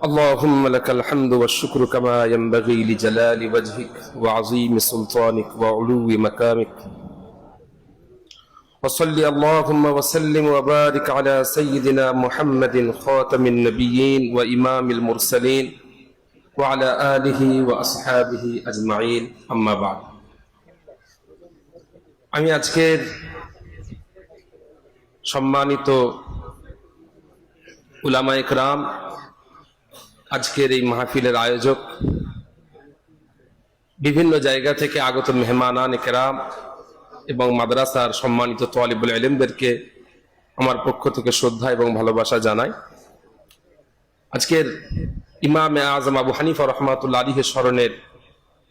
اللهم لك الحمد والشكر كما ينبغي لجلال وجهك وعظيم سلطانك وعلو مقامك وصل اللهم وسلم وبارك على سيدنا محمد خاتم النبيين وإمام المرسلين وعلى آله وأصحابه أجمعين أما بعد আমি আজকের সম্মানিত উলামা ইকরাম, আজকের এই মাহফিলের আয়োজক, বিভিন্ন জায়গা থেকে আগত মেহমানান ইকরাম এবং মাদ্রাসার সম্মানিত তালিবুল ইলমদেরকে আমার পক্ষ থেকে শ্রদ্ধা এবং ভালোবাসা জানাই। আজকের ইমামে আজম আবু হানিফা রহমাতুল্লাহ আলাইহির স্মরণের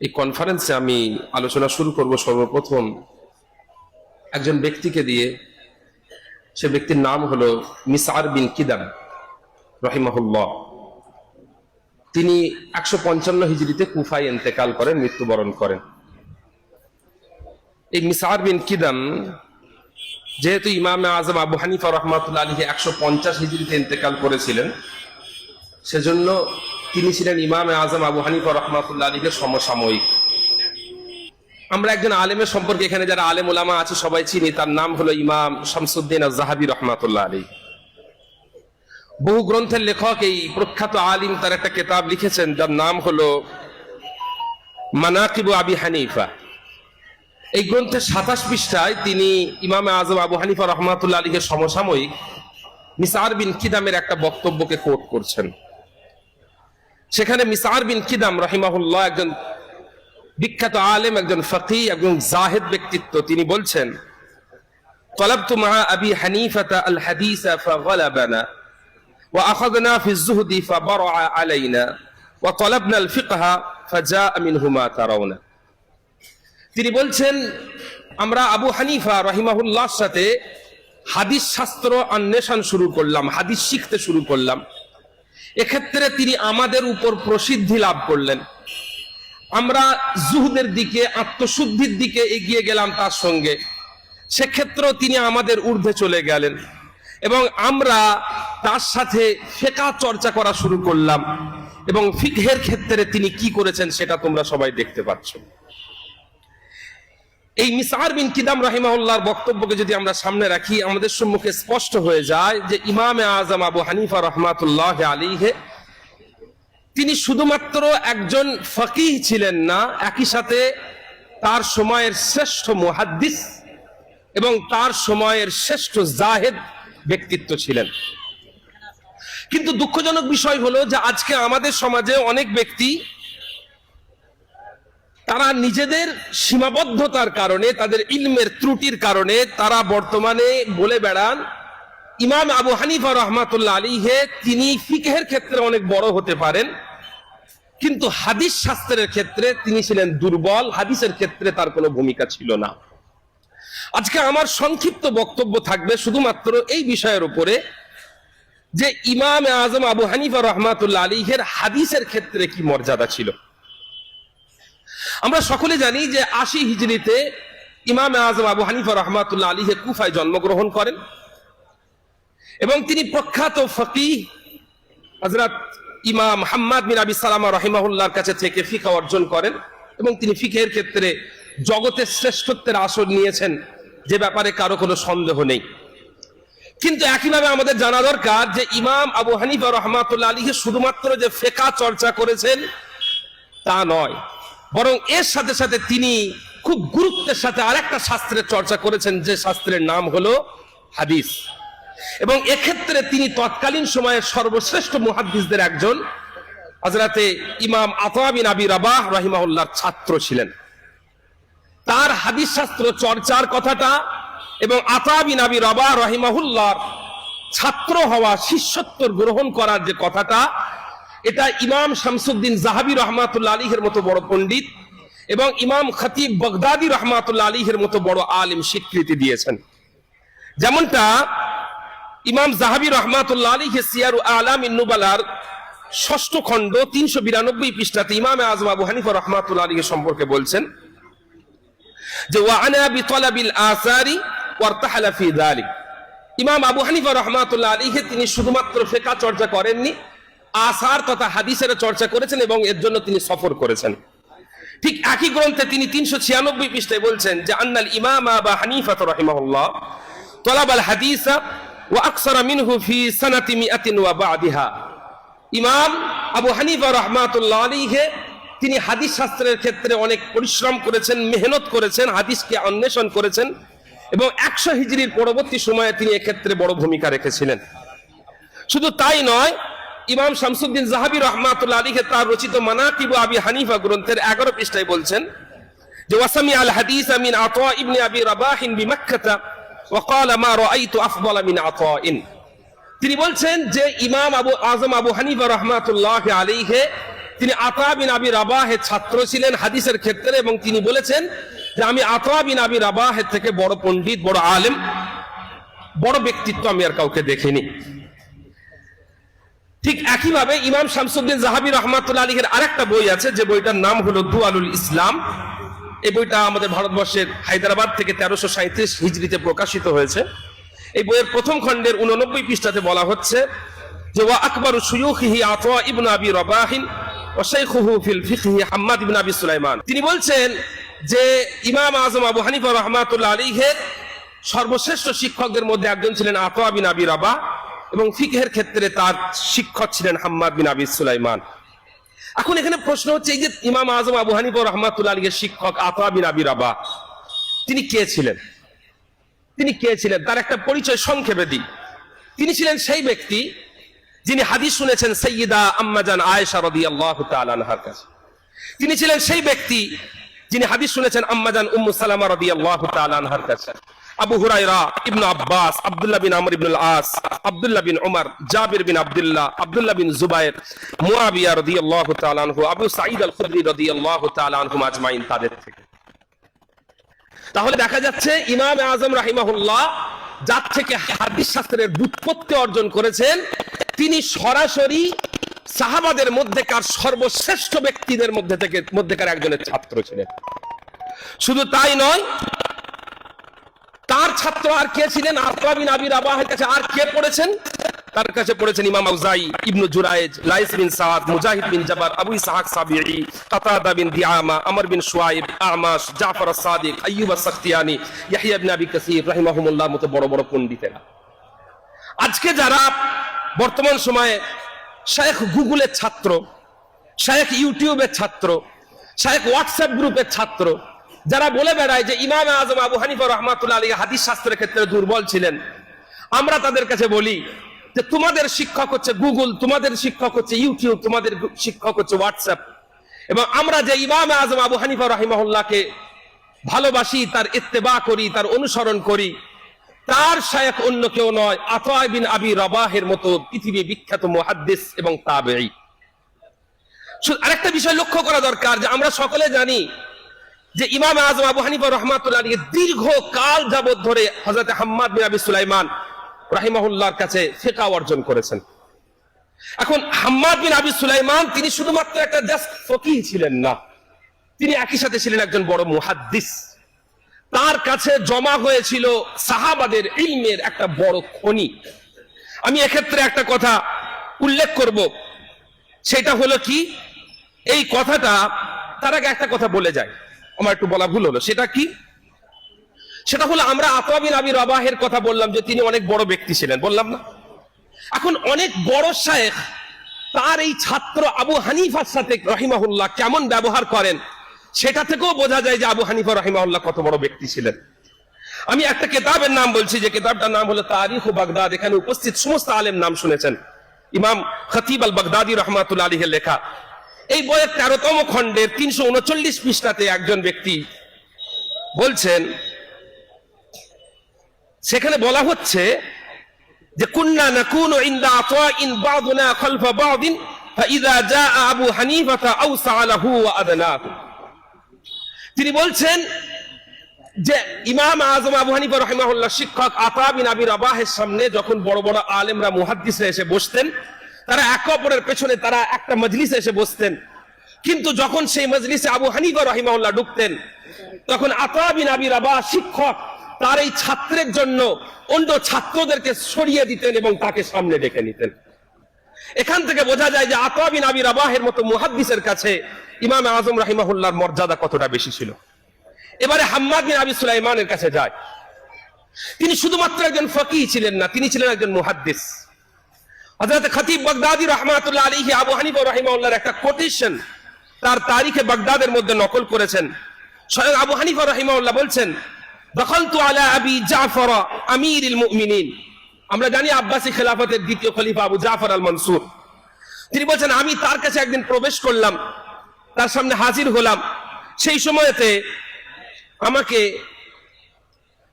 এই কনফারেন্সে আমি আলোচনা শুরু করব সর্বপ্রথম একজন ব্যক্তিকে দিয়ে। সে ব্যক্তির নাম হলো মিসআর বিন কিদাম রাহিমাহুল্লাহ। তিনি 155 হিজরিতে কুফায় ইন্তেকাল করেন, মৃত্যুবরণ করেন। এই মিসআর বিন কিদাম যেহেতু ইমামে আজম আবু হানিফা রহমাতুল্লাহ আলাইহি 150 হিজরিতে ইন্তেকাল করেছিলেন, সেজন্য তিনি ছিলেন ইমামে আজম আবু হানিফা রহমাতুল্লাহ আলাইহির সমসাময়িক। আমরা একজন আলেমের সম্পর্কে এখানে যারা আলেম ওলামা আছে সবাই চিনি, তার নাম হলো ইমাম শামসুদ্দিন আয-যাহাবী রাহমাতুল্লাহ আলাইহি। বহু গ্রন্থের লেখক, এই প্রখ্যাত আলিম, তার একটা কিতাব লিখেছেন যার নাম হলো মানাকিবু আবি হানিফা। এই গ্রন্থের 27 পৃষ্ঠায় তিনি ইমামে আজম আবু হানিফা রহমাতুল্লাহ আলাইহির সমসাময়িক মিসআর বিন কিদামের একটা বক্তব্যকে কোট করছেন। সেখানে মিসআর বিন কিদাম রাহিমাহুল্লাহ একজন বিখ্যাত আলেম, একজন ফকিহ, একজন জাহিদ ব্যক্তিত্ব। তিনি বলছেন, তালাবতু মা আবি হানিফাতা আল হাদিসা ফাগালাবানা ওয়া আখাযনা ফি যুহদি ফাবারআ আলাইনা ওয়া তালাবনা আল ফিকহা ফাজাআ মিনহু মা তারাউনা। তিনি বলছেন, আমরা আবু হানিফা রাহিমাহুল্লাহর সাথে হাদিস শাস্ত্র অন্বেষণ শুরু করলাম, হাদিস শিখতে শুরু করলাম। এক্ষেত্রে তিনি আমাদের উপর প্রসিদ্ধি লাভ করলেন। আমরা জুহুদের দিকে, আত্মশুদ্ধির দিকে এগিয়ে গেলাম তার সঙ্গে। সেক্ষেত্রেও তিনি আমাদের ঊর্ধ্বে চলে গেলেন এবং আমরা তার সাথে ফিকহ চর্চা করা শুরু করলাম। এবং ফিকহের ক্ষেত্রে তিনি কি করেছেন সেটা তোমরা সবাই দেখতে পাচ্ছ। এই মিসআর বিন কিদাম রাহিমাহুল্লাহর বক্তব্যকে যদি আমরা সামনে রাখি, আমাদের সম্মুখে স্পষ্ট হয়ে যায় যে ইমামে আজম আবু হানিফা রহমাতুল্লাহ আলাইহি তিনি শুধুমাত্র একজন ফকিহ ছিলেন না, একই সাথে তার সময়ের শ্রেষ্ঠ মুহাদ্দিস এবং তার সময়ের শ্রেষ্ঠ জাহেদ ব্যক্তিত্ব ছিলেন। কিন্তু দুঃখজনক বিষয় হলো যে আজকে আমাদের সমাজে অনেক ব্যক্তি তারা নিজেদের সীমাবদ্ধতার কারণে, তাদের ইলমের ত্রুটির কারণে তারা বর্তমানে বলে বেড়ান ইমাম আবু হানিফা রহমাতুল্লাহ আলাইহি তিনি ফিকহের ক্ষেত্রে অনেক বড় হতে পারেন, কিন্তু হাদিস শাস্ত্রের ক্ষেত্রে তিনি ছিলেন দুর্বল, হাদিসের ক্ষেত্রে তার কোনো ভূমিকা ছিল না। আজকে আমার সংক্ষিপ্ত বক্তব্য থাকবে শুধুমাত্র এই বিষয়ের উপরে যে ইমাম আজম আবু হানিফা রহমাতুল্লাহ আলাইহির হাদিসের ক্ষেত্রে কি মর্যাদা ছিল। আমরা সকলে জানি যে 80 হিজরিতে ইমাম আজম আবু হানিফা রহমাতুল্লাহ আলাইহি কুফায় জন্মগ্রহণ করেন এবং তিনি প্রখ্যাত ফকিহ হযরত ইমাম মুহাম্মদ বিন আবি সালামা রাহিমাহুল্লাহর কাছে থেকে ফিকহ অর্জন করেন এবং তিনি ফিকহের ক্ষেত্রে জগতের শ্রেষ্ঠত্বের আসন নিয়েছেন, যে ব্যাপারে কারো কোনো সন্দেহ নেই। কিন্তু একইভাবে আমাদের জানা দরকার যে ইমাম আবু হানিফা রহমাতুল্লাহ আলাইহি শুধুমাত্র যে ফিকহ চর্চা করেছেন তা নয়, বরং এর সাথে সাথে তিনি খুব গুরুত্বের সাথে আরেকটা শাস্ত্রের চর্চা করেছেন, যে শাস্ত্রের নাম হলো হাদিস। এবং এক্ষেত্রে তিনি তৎকালীন সময়ের সর্বশ্রেষ্ঠ মুহাদ্দিসদের একজন হযরতে ইমাম আতা বিন আবি রাবাহ রাহিমাহুল্লাহর ছাত্র ছিলেন। তার হাদিস শাস্ত্র চর্চার কথাটা এবং আতা বিন আবি রাবাহ রাহিমাহুল্লাহর ছাত্র হওয়া, শিষ্যত্ব গ্রহণ করার যে কথাটা, এটা ইমাম শামসুদ্দিন যাহাবী রহমাতুল্লাহ আলাইহির মতো বড় পণ্ডিত এবং ইমাম খতিব বাগদাদি রহমাতুল্লাহ আলাইহির মতো বড় আলিম স্বীকৃতি দিয়েছেন। যেমনটা ইমাম যাহাবী রহমাতুল্লাহ আলাইহি সিয়ারু আলামিন নুবালার 6ষ্ঠ খণ্ড 392 পৃষ্ঠাতে ইমাম আজম আবু হানিফা রহমাতুল্লাহ আলাইহি সম্পর্কে বলছেন যে ওয়া আনা বিতলাবিল আসারি ওয়ারতাহালা ফি যালিক। ইমাম আবু হানিফা রহমাতুল্লাহ আলাইহি তিনি শুধুমাত্র ফিকহ চর্চা করেননি, আসার তথা হাদিসের চর্চা করেছেন এবং এর জন্য তিনি সফর করেছেন। ঠিক একই গ্রন্থে তিনি 396 পৃষ্ঠায় বলছেন যে আন্নাল ইমাম আবু হানিফা রাহিমাহুল্লাহ তালাবাল হাদিসা ওয়া আকসারা মিনহু ফি সানাতি মিআতিন ওয়া বা'দিহা। ইমাম আবু হানিফা রাহমাতুল্লাহ আলাইহি তিনি হাদিস শাস্ত্রের ক্ষেত্রে অনেক পরিশ্রম করেছেন, মেহনত করেছেন, হাদিসকে অন্বেষণ করেছেন এবং 100 হিজরির পরবর্তী সময়ে তিনি এক্ষেত্রে বড় ভূমিকা রেখেছিলেন। শুধু তাই নয়, ইমাম শামসুদ্দিন যাহাবী রাহমাতুল্লাহ আলাইহি তার রচিত মানাকিব আবি হানিফা গ্রন্থের 11 পৃষ্ঠায় বলছেন যে ওয়াসামি আল হাদিস মিন আতা ইবনে আবি রাবাহ বিমাক্কাহ ওয়া ক্বালা মা রাআইতু আফদালা মিন আতাইন। তিনি বলছেন যে ইমাম আজম আবু হানিফা রাহমাতুল্লাহ আলাইহি তিনি আতা বিন আবি রাবাহের ছাত্র ছিলেন হাদিসের ক্ষেত্রে এবং তিনি বলেছেন যে আমি আতা বিন আবি রাবাহের থেকে বড় পণ্ডিত, বড় আলেম, বড় ব্যক্তিত্ব আমি আর কাউকে দেখিনি। ঠিক একইভাবে ইমাম শামসুদ্দিন যাহাবী রাহমাতুল্লাহ আলাইহির আরেকটা বই আছে যে বইটার নাম হলো দুআলুল ইসলাম। এই বইটা আমাদের ভারতবর্ষের হায়দ্রাবাদ থেকে 1337 হিজরিতে প্রকাশিত হয়েছে। এই বইয়ের প্রথম খণ্ডের 89 পৃষ্ঠাতে বলা হচ্ছে যে ওয়া আকবারু শুয়ুখিহি আতা ইবনে আবি রাবাহ ওয়া শাইখুহু ফিল ফিকহি হাম্মাদ ইবনে আবি সুলাইমান। তিনি বলছেন যে ইমাম আজম আবু হানিফা রাহমাতুল্লাহ আলাইহির সর্বশ্রেষ্ঠ শিক্ষকদের মধ্যে একজন ছিলেন আতা বিন আবি রাবাহ এবং ফিকহের ক্ষেত্রে তার শিক্ষক ছিলেন হাম্মাদ বিন আবি সুলাইমান। এখন এখানে প্রশ্ন হচ্ছে এই যে ইমাম আজম আবু হানিফা রাহমাতুল্লাহ আলাইহির শিক্ষক আতা বিন আবি রাবাহ তিনি কে ছিলেন? তিনি কে ছিলেন তার একটা পরিচয় সংক্ষেপে দিই। তিনি ছিলেন সেই ব্যক্তি যিনি হাদিস শুনেছেন সাইয়্যিদা আম্মাজান আয়েশা রাদিয়াল্লাহু তাআলা আনহার কাছে। তিনি ছিলেন সেই ব্যক্তি যিনি হাদিস শুনেছেন আম্মাজান উম্মু সালামা রাদিয়াল্লাহু তাআলা আনহার কাছে। আবু হুরায়রা, ইবনে আব্বাস, আব্দুল্লাহ বিন আমর ইবনুল আস, আব্দুল্লাহ বিন উমর, জাবির বিন আব্দুল্লাহ, আব্দুল্লাহ বিন জুবায়ের, মুয়াবিয়া রাদিয়াল্লাহু তাআলা আনহু, আবু সাঈদ আল খুদরি রাদিয়াল্লাহু তাআলা আনহুম আজমাইন তাদের থেকে। তাহলে দেখা যাচ্ছে ইমাম আজম রাহিমাহুল্লাহ যার থেকে হাদিস শাস্ত্রের ব্যুৎপত্তি অর্জন করেছেন তিনি সরাসরি সাহাবাদের মধ্যেকার সর্বশ্রেষ্ঠ ব্যক্তিদের মধ্যেকার একজনের ছাত্র ছিলেন। শুধু তাই নয়, তার ছাত্র আর কে ছিলেন? আতা বিন আবি রাবাহের কাছে আর কে পড়েছেন? তার কাছে পড়েছেন ইমাম আউজাই, ইবনু জুরাইজ, লাইস বিন সাদ, মুজাহিদ বিন জাবার, আবু ইসহাক সাবিঈ, কাতাদা বিন দিআমা, আমর বিন শুআইব, আমাশ, জাফর আস-সাদিক, আইয়ুব আস-সাখতিয়ানি, ইয়াহইয়া ইবনে আবি কাসীর রাহিমাহুমুল্লাহ মতো বড় বড় পণ্ডিতেরা। আজকে যারা বর্তমান সময়ে শায়েখ গুগলের ছাত্র, শায়েখ ইউটিউবের ছাত্র, শায়েখ হোয়াটসঅ্যাপ গ্রুপের ছাত্র, যারা বলে বেড়ায় যে ইমাম আজম আবু হানিফা রাহমাতুল্লাহ আলাইহি হাদিস শাস্ত্রের ক্ষেত্রে দুর্বল ছিলেন, আমরা তাদের কাছে বলি যে তোমাদের শিক্ষক হচ্ছে গুগল, তোমাদের শিক্ষক হচ্ছে ইউটিউব, তোমাদের শিক্ষক হচ্ছে হোয়াটসঅ্যাপ। এবং আমরা যে ইমাম আজম আবু হানিফা রাহিমাহুল্লাহকে ভালোবাসি, তার ইত্তেবা করি, তার অনুসরণ করি, তার শায়েখ অন্য কেউ নয়, আতা বিন আবি রাবাহের মতো পৃথিবী বিখ্যাত মুহাদ্দিস এবং তাবেঈ। আরেকটা বিষয় লক্ষ্য করা দরকার যে আমরা সকলে জানি যে ইমাম আজম আবু হানিফা রাহমাতুল্লাহ আলাইহি দীর্ঘ কাল যাবত ধরে হযরত হাম্মাদ বিন আবি সুলাইমান রাহিমাহুল্লাহর কাছে ফিকহ অর্জন করেছেন। এখন হাম্মাদ বিন আবি সুলাইমান তিনি শুধুমাত্র একটা জাস্ট ফকিহ ছিলেন না, তিনি একই সাথে ছিলেন একজন বড় মুহাদ্দিস। তার কাছে জমা হয়েছিল সাহাবাদের ইলমের একটা বড় খনি। আমি এক্ষেত্রে একটা কথা উল্লেখ করব, সেটা হলো কি, এই কথাটা তার আগে একটা কথা বলে যায়, আমার একটু বলা ভুল হলো। সেটা কি? সেটা হলো আমরা আতা বিন আবি রাবাহের কথা বললাম যে তিনি অনেক বড় ব্যক্তি ছিলেন, বললাম না? এখন অনেক বড় শায়েখ তার এই ছাত্র আবু হানিফার সাথে রাহিমাহুল্লাহ কেমন ব্যবহার করেন সেটা থেকেও বোঝা যায় যে আবু হানিফা রাহিমাহুল্লাহ কত বড় ব্যক্তি ছিলেন। আমি একটা কিতাবের নাম বলছি যে কিতাবটার নাম হলো তারিখ বাগদাদ। এখানে উপস্থিত সমস্ত আলেম নাম শুনেছেন, ইমাম খতিব আল বাগদাদি রাহমাতুল্লাহ আলাইহির লেখা। এই বইয়ের 13তম খণ্ডের 339 পৃষ্ঠাতে একজন ব্যক্তি বলছেন, সেখানে বলা হচ্ছে যে কুন্না নাকুনু ইনদা আতাইন বাদুনা খালফা বাদিন ফাইযা জাআ আবু হানিফা আওসা লাহু ওয়া আদনাহু। তিনি বলছেন যে ইমাম আজম আবু হানিফা রাহিমাহুল্লাহ শিক্ষক আতা বিন আবি রাবাহের সামনে যখন বড় বড় আলেমরা মুহাদ্দিসরা এসে বসতেন, তারা একে অপরের পেছনে তারা একটা মজলিসে এসে বসতেন, কিন্তু যখন সেই মজলিসে আবু হানিফা রাহিমাহুল্লাহ ঢুকতেন তখন আতা বিন আবি রাবাহ শিক্ষক তার এই ছাত্রের জন্য অন্য ছাত্রদেরকে সরিয়ে দিতেন এবং তাকে সামনে ডেকে নিতেন। এখান থেকে বোঝা যায় যে আতা বিন আবি রাবাহের মতো মুহাদ্দিসের কাছে ইমাম আজম রাহিমাহুল্লাহর মর্যাদা কতটা বেশি ছিল। এবারে হাম্মাদ বিন আবি সুলাইমানের কাছে যায়। তিনি শুধুমাত্র একজন ফকিহ ছিলেন না, তিনি ছিলেন একজন মুহাদ্দিস। হযরত খতিব বাগদাদি রাহমাতুল্লাহ আলাইহি আবু হানিফা রাহিমাহুল্লাহর একটা কোটেশন তার তারিখে বাগদাদের মধ্যে নকল করেছেন। স্বয়ং আবু হানিফা রাহিমাহুল্লাহ বলছেন, দখলতু আলা আবি জাফর আমিরুল মুমিনিন। আমরা জানি আব্বাসী খেলাফতের দ্বিতীয় খলিফা আবু জাফর আল মনসুর। তিনি বলছেন, আমি তার কাছে একদিন প্রবেশ করলাম, তার সামনে হাজির হলাম। সেই সময়তে আমাকে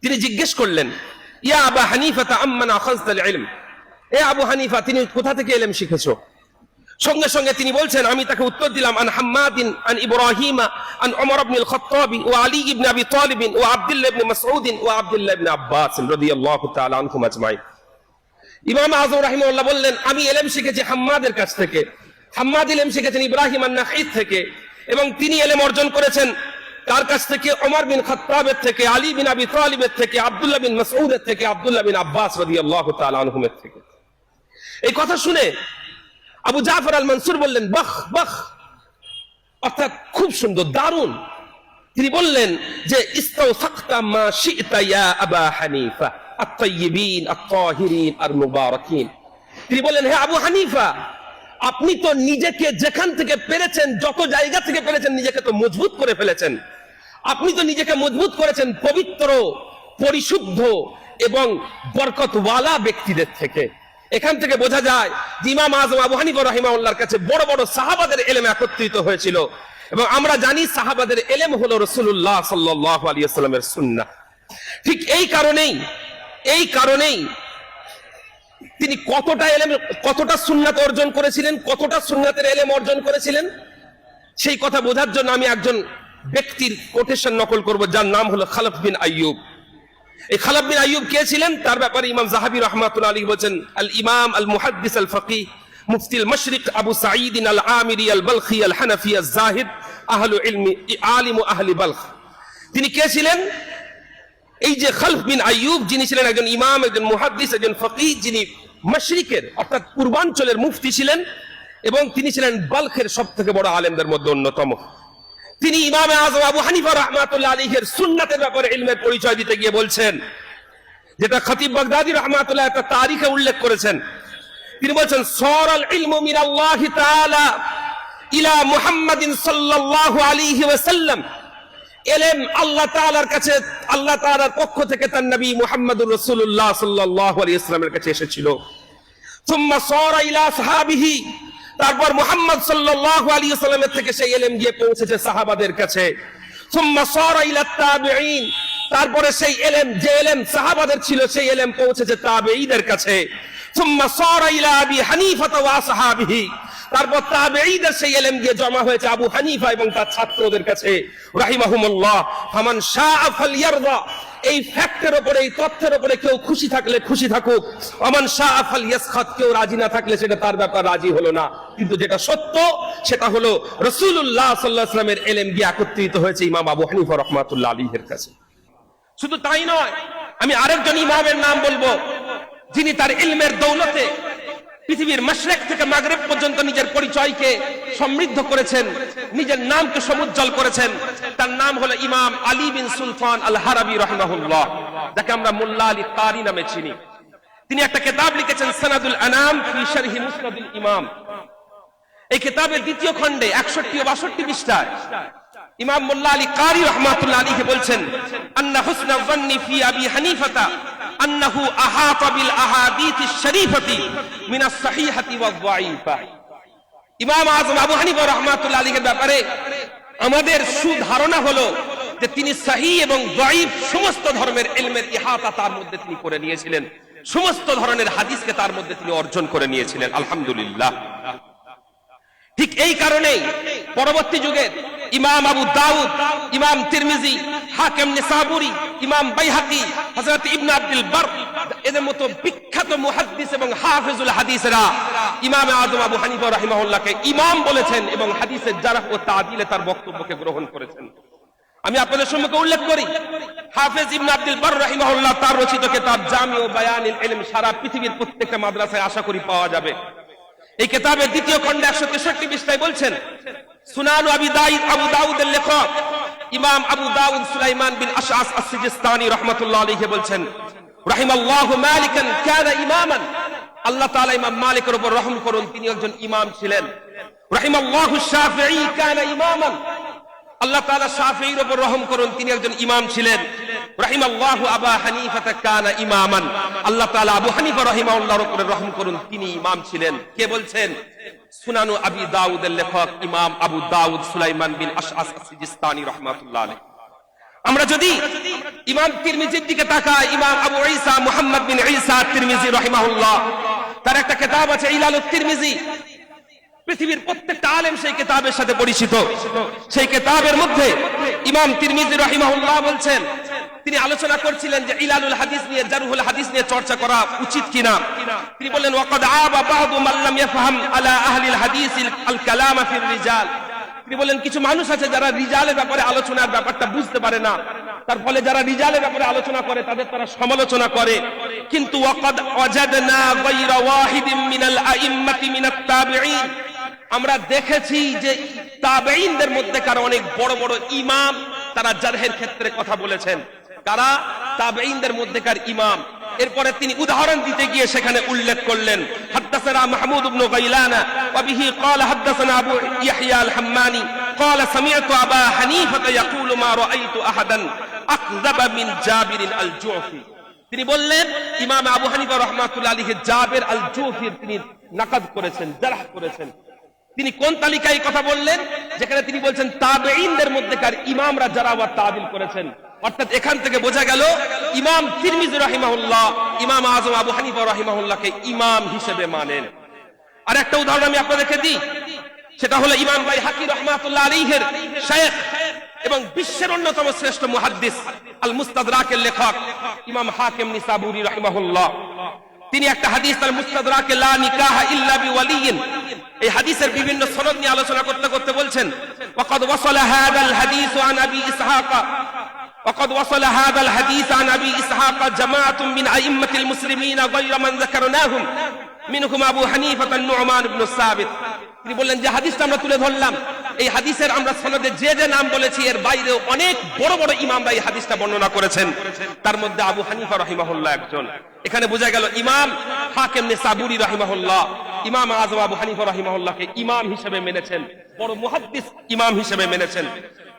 তিনি জিজ্ঞেস করলেন, ইয়া আবা হানিফা আম্মান আখাযতাল ইলম, এ আবু হানিফা, তিনি কোথা থেকে ইলম শিখেছো? সঙ্গে সঙ্গে তিনি বলছেন, আমি তাকে উত্তর দিলাম, আন হাম্মাদিন আন ইব্রাহিমা আন উমর ইবনে আল খাত্তাবি ওয়া আলী ইবনে আবি তালিব ওয়া আব্দুল্লাহ ইবনে মাসউদ ওয়া আব্দুল্লাহ ইবনে আব্বাস রাদিয়াল্লাহু তাআলা আনহুম আজমাইন। ইমাম আযম রাহিমাহুল্লাহ বললেন, আমি ইলম শিখেছি হাম্মাদের কাছ থেকে। হাম্মাদ ইলম শিখেছেন ইব্রাহিম আন-নাখাই থেকে, এবং তিনি ইলম অর্জন করেছেন কার কাছ থেকে? ওমর বিন খাত্তাবের থেকে, আলী বিন আবি তালিবের থেকে, আব্দুল্লাহ বিন মাসউদের থেকে, আব্দুল্লাহ বিন আব্বাস রাদিয়াল্লাহু তাআলা আনহুমের থেকে। এই কথা শুনে আবু জাফর আল মনসুর বললেন, বাহ বাহ, অর্থাৎ খুব সুন্দর, দারুণ। তিনি বললেন যে ইস্তাওসাকতা মা শি'তা ইয়া আবা হানিফা আত-তাইয়িবিন আত-তাহিরিন আল-মুবারাকিন। তিনি বললেন, হে আবু হানিফা, আপনি তো নিজেকে যেখান থেকে পেরেছেন, যত জায়গা থেকে পেরেছেন, নিজেকে তো মজবুত করে ফেলেছেন। আপনি তো নিজেকে মজবুত করেছেন পবিত্র, পরিশুদ্ধ এবং বরকতওয়ালা ব্যক্তিদের থেকে। এখান থেকে বোঝা যায় যে ইমাম আযম আবু হানিফা রাহিমাহুল্লাহর কাছে বড় বড় সাহাবাদের ইলম একত্রিত হয়েছিল, এবং আমরা জানি সাহাবাদের ইলম হলো রাসূলুল্লাহ সাল্লাল্লাহু আলাইহি ওয়াসাল্লামের সুন্নাহ। ঠিক এই কারণেই তিনি কতটা সুন্নাত অর্জন করেছিলেন, কতটা সুন্নাতের ইলম অর্জন করেছিলেন, সেই কথা বোঝার জন্য আমি একজন ব্যক্তির কোটেশন নকল করব, যার নাম হলো খালফ বিন আইয়ুব। এই খালফ বিন আইয়ুব কে ছিলেন? তার ব্যাপারে ইমাম যাহাবী রাহমাতুল্লাহ আলাইহি বলেন, আল ইমাম আল মুহাদ্দিস আল ফাকিহ মুফতি আল মাশরিক আবু সাঈদ আল আমিরি আল বালখি আল হানাফি আল জাহিদ আহলু ইলমি আলিম আহলি বালখ। তিনি কে ছিলেন? এই যে খালফ বিন আইয়ুব, যিনি ছিলেন একজন ইমাম, একজন মুহাদ্দিস, একজন ফকিহ, যিনি মাশরিকের অর্থাৎ পূর্বাঞ্চলের মুফতি ছিলেন, এবং তিনি ছিলেন বালখের সবথেকে বড় আলেমদের মধ্যে অন্যতম। তিনি ইমাম আযম আবু হানিফা রাহমাতুল্লাহ আলাইহির সুন্নাতের ব্যাপারে ইলমের পরিচয় দিতে গিয়ে বলছেন, যেটা খতিব বাগদাদি রাহমাতুল্লাহ একটা তারিখে উল্লেখ করেছেন। তিনি বলছেন, সারাল ইলমু মিনাল্লাহি তাআলা ইলা মুহাম্মাদিন সাল্লাল্লাহু আলাইহি ওয়াসাল্লাম। ইলম আল্লাহ তাআলার কাছে, আল্লাহ তাআলার পক্ষ থেকে তার নবী মুহাম্মদুর রাসূলুল্লাহ সাল্লাল্লাহু আলাইহি ওয়াসাল্লামের কাছে এসেছিল। সুম্মা সারা ইলা সাহাবিহি, তারপর মুহাম্মদ সাল্লাল্লাহু আলাইহি ওয়াসাল্লামের থেকে সেই ইলম গিয়ে পৌঁছেছে সাহাবাদের কাছে। সুম্মা সারা ইলা তাবিঈন, তারপরে সেই ইলম, যে ইলম সাহাবাদের ছিল, সেই ইলম পৌঁছেছে তাবেঈদের কাছে। সুম্মা সারা ইলা আবি হানিফা ওয়া আসহাবিহি, তারপর তাবেঈদের সেই ইলম গিয়ে জমা হয়েছে আবু হানিফা এবং তার ছাত্রদের কাছে রাহিমাহুমুল্লাহ। ফামান শাআ ফালইয়ারদা, এই ফ্যাক্টের উপরে, এই তথ্যের উপরে কেউ খুশি থাকলে খুশি থাকুক, ওমান শাআ ফালইয়াসখাত, কেউ রাজি না থাকলে সেটা তার ব্যাপার, রাজি হলো না। কিন্তু যেটা সত্য সেটা হলো রাসূলুল্লাহ সাল্লাল্লাহু আলাইহি ওয়াসাল্লামের ইলম গিয়ে একত্রিত হয়েছে ইমাম আবু হানিফা রাহমাতুল্লাহ আলাইহির কাছে। শুধু তাই নয়, আমি আরেকজন ইমামের নাম বলবো, যিনি তার ইলমের দৌলতে পৃথিবীর মাশরিক থেকে মাগরিব পর্যন্ত নিজের পরিচয়কে সমৃদ্ধ করেছেন, নিজের নামকে সমুজ্জ্বল করেছেন। তার নাম হলো ইমাম আলী বিন সুলতান আল হারাবি রাহিমাহুল্লাহ, যাকে আমরা মোল্লা আলী কারি নামে চিনি। তিনি একটা কিতাব লিখেছেন, সানাদুল আনাম ফি শারহি মুসনাদুল ইমাম। এই কিতাবের দ্বিতীয় খণ্ডে 61 ও 62 পৃষ্ঠায় ইমাম মোল্লা আলী কারি রাহমাতুল্লাহ আলাইহি বলছেন, আন্না হুসনা যান্নি ফি আবি হানিফাতা আন্নাহু আহাতা বিল আহাদিসিশ শরীফাতি মিনাস সহিহাতি ওয়াজ যায়ীফা। ইমাম আযম আবু হানিফা রাহমাতুল্লাহ আলাইহির ব্যাপারে আমাদের সুধারণা হলো যে তিনি সহিহ এবং যায়ীফ সমস্ত ধর্মের ইলমের ইহাতা তার মধ্যে তিনি করে নিয়েছিলেন, সমস্ত ধরনের হাদিসকে তার মধ্যে তিনি অর্জন করে নিয়েছিলেন। আলহামদুলিল্লাহ। ঠিক এই কারণেই পরবর্তী যুগের ইমাম আবু দাউদ, ইমাম তিরমিজি, হাকিম নিসাবুরি, ইমাম বাইহাকি, হযরত ইবনে আব্দুল বার, এদের মতো বিখ্যাত মুহাদ্দিস এবং হাফিজুল হাদিসরা ইমাম আযম আবু হানিফা রাহিমাহুল্লাহকে ইমাম বলেছেন এবং হাদিসের জারহ ও তা'দীলে তার বক্তব্যকে গ্রহণ করেছেন। আমি আপনাদের সম্মুখে উল্লেখ করি, হাফেজ ইবনে আব্দুল বার রাহিমাহুল্লাহ তার রচিত কিতাব জামিউ বায়ানিল ইলম সারা পৃথিবীর প্রত্যেকটা মাদ্রাসায় আশা করি পাওয়া যাবে। এই কিতাবের দ্বিতীয় খণ্ডে 163 পৃষ্ঠায় বলছেন, সুনান আবু দাউদের লেখক ইমাম আবু দাউদ সুলাইমান বিন আশআস আস-সিজিস্তানি রাহমাতুল্লাহ আলাইহি বলছেন, রাহিমাল্লাহু মালিকান কানা ইমামান, আল্লাহ তাআলা ইমাম মালিকের উপর রহম করুন, তিনি একজন ইমাম ছিলেন। রাহিমাল্লাহু শাফিঈ কানা ইমামান, আল্লাহ তাআলা শাফিঈর উপর রহম করুন, তিনি একজন ইমাম ছিলেন। রাহিমাল্লাহু আবা হানিফা কানা ইমামান, আল্লাহ তাআলা আবু হানিফা রাহিমাহুল্লাহর উপর রহম করুন, তিনি ইমাম ছিলেন। কে বলছেন? সুনানু আবি দাউদের লেখক ইমাম আবু দাউদ সুলাইমান বিন আশআস আস-সিজিস্তানি রাহমাতুল্লাহ আলাইহি। আমরা যদি ইমাম তিরমিজির দিকে তাকাই, ইমাম আবু ঈসা মুহাম্মদ বিন ঈসা তিরমিজি রাহিমাহুল্লাহ, তার একটা কিতাব আছে ইলালুত তিরমিজি। পৃথিবীর প্রত্যেকটা আলেম সেই কিতাবের সাথে পরিচিত। সেই কিতাবের মধ্যে ইমাম তিরমিজি রাহিমাহুল্লাহ বলছেন, তিনি আলোচনা করছিলেন যে ইলালুল হাদিস নিয়ে, জারহুল হাদিস নিয়ে চর্চা করা উচিত কিনা। তিনি বললেন, ওয়াকাদ আবা বাদু মান লাম ইয়াফহাম আলা আহলিল হাদিস আল কালাম ফির রিজাল। তিনি বললেন, কিছু মানুষ আছে যারা রিজালের ব্যাপারে আলোচনার ব্যাপারটা বুঝতে পারে না, তার ফলে যারা রিজালের ব্যাপারে আলোচনা করে তাদের তারা সমালোচনা করে। কিন্তু ওয়াকাদ ওয়াজাদনা গায়রা ওয়াহিদিন মিনাল আইম্মাতি মিনাত তাবিঈন, আমরা দেখেছি যে তাবেঈনদের মধ্যেকার অনেক বড় বড় ইমাম তারা জারহের ক্ষেত্রে কথা বলেছেন। কারা? তাবেঈনদের মধ্যেকার ইমাম। এরপরে তিনি উদাহরণ দিতে গিয়ে সেখানে উল্লেখ করলেন, হাদাসানা মাহমুদ ইবনে গাইলানা ওয়া বিহি ক্বালা হাদাসানা আবু ইয়াহইয়া আল-হাম্মানি ক্বালা সামি'তু আবা হানিফা ইয়াকুলু মা রাআইতু আহাদান আকযাবা মিন জাবির আল-জুফি। তিনি বললেন, ইমাম আবু হানিফা রাহমাতুল্লাহ আলাইহি জাবির আল-জুফির তিনি নাকাদ করেছেন, জারহ করেছেন। তিনি কোন তালিকায় কথা বললেন? যেখানে তিনি বলছেন তাবেঈনদের মধ্যেকার ইমামরা যারা ওয়া তাবিল করেছেন। অর্থাৎ এখান থেকে বোঝা গেল ইমাম তিরমিজি রাহিমাহুল্লাহ ইমাম আযম আবু হানিফা রাহিমাহুল্লাহকে ইমাম হিসেবে মানেন। আর একটা উদাহরণ আমি আপনাদেরকে দিই, সেটা হলো ইমাম বাইহাকী রাহমাতুল্লাহ আলাইহির শায়খ এবং বিশ্বের অন্যতম শ্রেষ্ঠ মুহাদ্দিস আল মুস্তাদরাকের লেখক ইমাম হাকিম নিসাবুরি রাহিমাহুল্লাহ। তিনি একটা হাদিস আল মুস্তাদরাকে লা নিকাহা ইল্লা বিওয়ালিয়িন, এই হাদিসের বিভিন্ন সনদ নিয়ে আলোচনা করতে করতে বলছেন, ওয়াকাদ ওয়াসালা হাদাল হাদিস আন আবি ইসহাক وقد وصل هذا الحديث عن أبي إسحاق جماعة من أئمة المسلمين غير من ذكرناهم منهم أبو حنيفة النعمان بن الثابت। তিনি বললেন যে হাদিসটা আমরা তুলে ধরলাম, এই হাদিসের আমরা সনদে যে যে নাম বলেছি এর বাইরে অনেক বড় বড় ইমামরা এই হাদিসটা বর্ণনা করেছেন, তার মধ্যে আবু হানিফা রাহিমাহুল্লাহ একজন। এখানে বোঝা গেল ইমাম হাকিম নিসাবুরি রাহিমাহুল্লাহ ইমাম আযম আবু হানিফা রাহিমাহুল্লাহকে ইমাম হিসেবে মেনেছেন, বড় মুহাদ্দিস ইমাম হিসেবে মেনেছেন।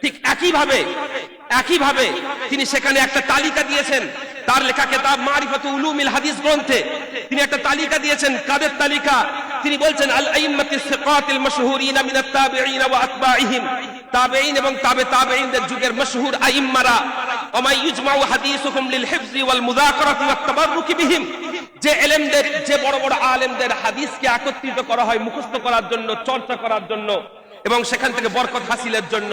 ঠিক একইভাবে তিনি সেখানে একটা তালিকা দিয়েছেন, তার লেখা কিতাব মারিফাতু উলুমিল হাদিস গ্রন্থে তিনি একটা তালিকা দিয়েছেন। কাদের তালিকা? তিনি বলছেন আল আইম্মাতিস সিকাতিল মাশহুরিনা মিনাত তাবিঈন ওয়া আতবাঈহিম, তাবেঈন এবং তাবেঈনদের যুগের মাশহুর আইম্মারা, ওয়া মা ইজমাউ হাদিসুহুম লিল হিফজি ওয়াল মুযাকারাতি ওয়াত তাবাররুকি বিহিম, যে ইলমদের, যে বড় বড় আলেমদের হাদিসকে একত্রিত করা হয় মুখস্থ করার জন্য, চর্চা করার জন্য এবং সেখান থেকে বরকত হাসিলের জন্য,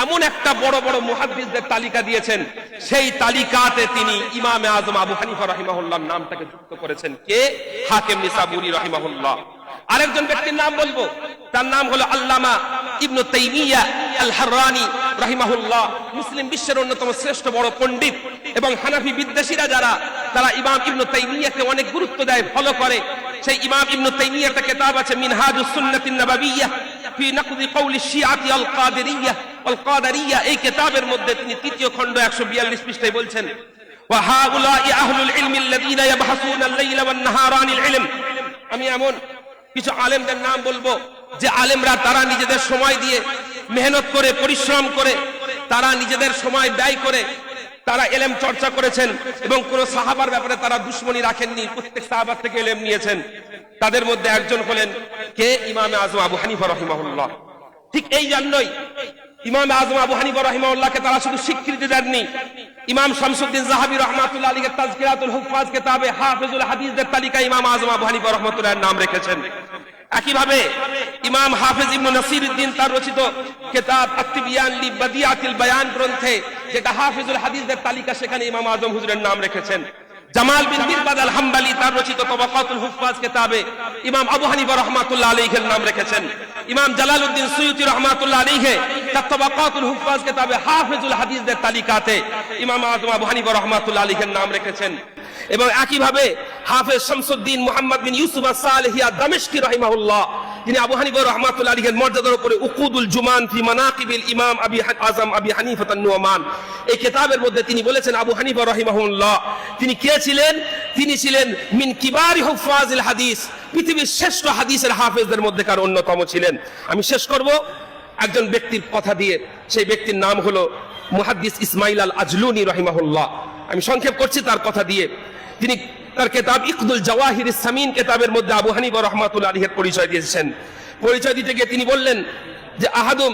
এমন একটা বড় বড় মুহাদ্দিসদের তালিকা দিয়েছেন। সেই তালিকাতে তিনি ইমামে আযম আবু হানিফা রাহিমাহুল্লাহর নামটাকে যুক্ত করেছেন। কে? হাকিম নিসাবুরি রাহিমাহুল্লাহ। আরেকজন ব্যক্তির নাম বলবো, তার নাম হলো আল্লামা ইবনে তাইমিয়া আল হাররানি রাহিমাহুল্লাহ। মুসলিম বিশ্বের অন্যতম শ্রেষ্ঠ বড় পণ্ডিত এবং হানাফি বিদ্বেষীরা যারা, তারা ইমাম ইবনে তাইমিয়াকে অনেক গুরুত্ব দেয়, ফলো করে। সেই ইমাম ইবনে তাইমিয়ার একটা কিতাব আছে মিনহাজুস সুন্নাতিন নাবাবিয়্যাহ ফি নাকদি কওলি শিয়াতি আল কাদেরিয়্যাহ ওয়াল কাদারিয়্যাহ, এই কিতাবের মধ্যে তিনি তৃতীয় খণ্ড 142 পৃষ্ঠায় বলছেন, ওয়া হাউলাই আহলুল ইলমি আল্লাযীনা ইয়াবহাসুনা আল-লাইলা ওয়ান নাহারা আনিল ইলম। আমি এমন কিছু আলেমদের নাম বলবো যে আলেমরা তারা নিজেদের সময় দিয়ে মেহনত করে, পরিশ্রম করে, তারা নিজেদের সময় ব্যয় করে তারা ইলম চর্চা করেছেন এবং কোন সাহাবার ব্যাপারে তারা দুশমনি রাখেননি, প্রত্যেক সাহাবা থেকে ইলম নিয়েছেন। তাদের মধ্যে একজন হলেন কে? ইমামে আযম আবু হানিফা রাহিমাহুল্লাহ। ঠিক এই জন্যই ইমাম আযম আবু হানিফা রাহিমাহুল্লাহকে তারা শুধু স্বীকৃতি দেননি, ইমাম শামসুদ্দিন যাহাবী রাহমাতুল্লাহ আলাইহি তাযকিরাতুল হুফাজ কিতাবে হাফিজুল হাদিসদের তালিকায় ইমাম আযম আবু হানিফা রাহমাতুল্লাহর নাম রেখেছেন। একইভাবে ইমাম হাফিজ ইবনে নাসিরউদ্দিন তার রচিত কিতাব আত-তিবয়ান লি বাদিয়াতিল বায়ান গ্রন্থে, যেটা হাফিজুল হাদিসদের তালিকা, সেখানে ইমাম আযম হুজুরের নাম রেখেছেন। জামাল বিন মিরবাদ আল হাম্বলি তার রচিত তাবাকাতুল হুফাজ কিতাবে ইমাম আবু হানিফা রাহমাতুল্লাহ আলাইহির নাম রেখেছেন। ইমাম জালালউদ্দিন সুয়ুতি রাহমাতুল্লাহ আলাইহি তার তাবাকাতুল হুফাজ কিতাবে হাফিজুল হাদিসদের তালিকাতে ইমাম আযম আবু হানিফা রাহমাতুল্লাহ আলাইহির নাম রেখেছেন। এবং একইভাবে হাফেজ শামসুদ্দিন মুহাম্মদ বিন ইউসুফ আস-সালেহি আদ-দামেশকি রাহিমাহুল্লাহ, যিনি আবু হানিফা রাহমাতুল্লাহ আলাইহির মর্যাদার উপরে উকুদুল জুমান ফি মানাকিবিল ইমাম আযম আবি হানিফা আন-নুমান, এই কিতাবের মধ্যে তিনি বলেছেন আবু হানিফা রাহিমাহুল্লাহ তিনি কে ছিলেন? তিনি ছিলেন মিন কিবারি হুফাজিল হাদিস, পৃথিবীর শ্রেষ্ঠ হাদিসের হাফেজদের মধ্যেকার অন্যতম ছিলেন। আমি শেষ করব একজন ব্যক্তির কথা দিয়ে, সেই ব্যক্তির নাম হলো মুহাদ্দিস ইসমাইল আল আজলুনি রাহিমাহুল্লাহ। আমি সংক্ষেপ করছি তার কথা দিয়ে। তিনি তার কিতাব ইকদুল জাওয়াহিরিস সামিন কিতাবের মধ্যে আবু হানিফা রাহমাতুল্লাহ আলাইহির পরিচয় দিয়েছেন। পরিচয় দিতে গিয়ে তিনি বললেন যে আহাদুম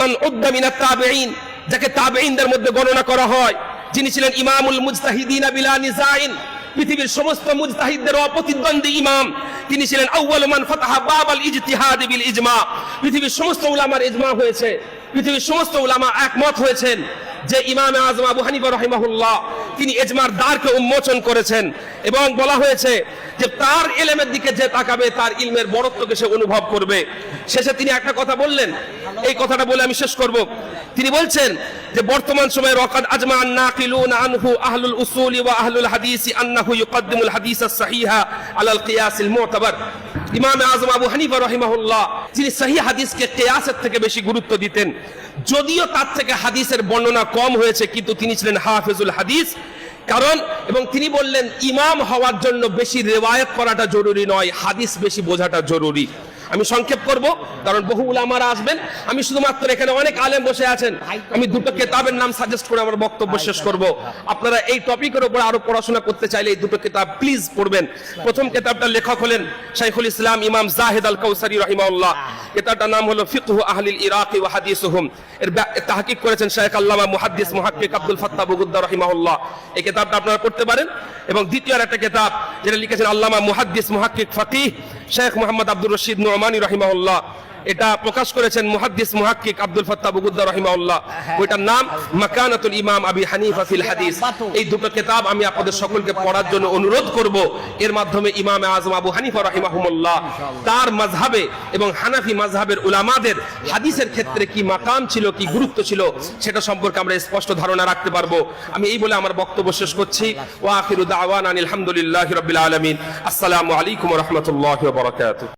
মান উদ্দা মিনাত তাবিঈন, যাকে তাবিঈনদের মধ্যে গণনা করা হয়, যিনি ছিলেন ইমামুল মুজতাহিদিন বিলা নিজাইন, পৃথিবীর সমস্ত মুজতাহিদদের অপ্রতিদ্বন্দ্বী ইমাম। তিনি ছিলেন আউয়ালু মান ফাতাহা বাবাল ইজতিহাদ বিল ইজমা, পৃথিবীর সমস্ত উলামার ইজমা হয়েছে, পৃথিবীর সমস্ত উলামা একমত হয়েছেন যে ইমাম আযম আবু হানিফা রাহিমাহুল্লাহ তিনি ইজমার দ্বারকে উন্মোচন করেছেন। এবং বলা হয়েছে যে তার ইলমের দিকে যে তাকাবে তার ইলমের বড়ত্বকে সে অনুভব করবে। শেষে তিনি একটা কথা বললেন, এই কথাটা বলে আমি শেষ করব। তিনি বলছেন যে বর্তমান সময়ে ওয়াকাদ আজমা আন নাকিলুন আনহু আহলুল উসুল ওয়া আহলুল হাদিস আন্নাহু ইউকদ্দিমুল হাদিস আস-সাহিহা আলাল কিয়াসিল মু'তাবার। ইমাম আযম আবু হানিফা রাহিমাহুল্লাহ যিনি সহিহ হাদিসকে কিয়াসের থেকে বেশি গুরুত্ব দিতেন, যদিও তার থেকে হাদিসের বর্ণনা কম হয়েছে, কিন্তু তিনি ছিলেন হাফেজুল হাদিস। কারণ এবং তিনি বললেন ইমাম হওয়ার জন্য বেশি রিওয়ায়াত করাটা জরুরি নয়, হাদিস বেশি বোঝাটা জরুরি। আমি সংক্ষেপ করব কারণ বহু উলামারা আসবেন, আমি শুধুমাত্র এখানে অনেক আলেম বসে আছেন, আমি দুটো কিতাবের নাম সাজেস্ট করে আমার বক্তব্য শেষ করব। আপনারা এই টপিকের উপর আরো পড়াশোনা করতে চাইলে এই দুটো কিতাব প্লিজ পড়বেন। প্রথম কিতাবটার লেখক হলেন শাইখুল ইসলাম ইমাম জাহিদ আল কাউসারি রাহিমাহুল্লাহ। কিতাবটার নাম হলো ফিকহু আহলিল ইরাক ওয়া হাদিসুহুম, এর তাহকিক করেছেন শাইখ আল্লামা মুহাদ্দিস মুহাক্কিক আব্দুল ফাত্তাহ বুগুদ্দা রাহিমাহুল্লাহ। এই কিতাবটা আপনারা পড়তে পারেন। এবং দ্বিতীয় একটা কিতাব যেটা লিখেছেন আল্লামা মুহাদ্দিস মুহাক্কিক ফাকিহ শেখ মুহাম্মদ আব্দুর রশিদ নুমানি রাহিমাহুল্লাহ, এটা প্রকাশ করেছেন মুহাদ্দিস মুহাক্কিক আব্দুল ফাত্তাহ বুগুদ্দা রাহিমাহুল্লাহ। ওইটার নাম মাকানাতুল ইমাম আবি হানিফা ফিল হাদিস। এই দুটো কিতাব আমি আপনাদের সকলকে পড়ার জন্য অনুরোধ করব। এর মাধ্যমে ইমাম আযম আবু হানিফা রাহিমাহুল্লাহ তার মাযহাবে এবং হানাফি মাযহাবের উলামাদের হাদিসের ক্ষেত্রে কি মাকাম ছিল, কি গুরুত্ব ছিল, সেটা সম্পর্কে আমরা স্পষ্ট ধারণা রাখতে পারবো। আমি এই বলে আমার বক্তব্য শেষ করছি। ওয়া আখিরু দাওয়ানা আলহামদুলিল্লাহি রাব্বিল আলামিন। আসসালামু আলাইকুম ওয়া রাহমাতুল্লাহি ওয়া বারাকাতুহু।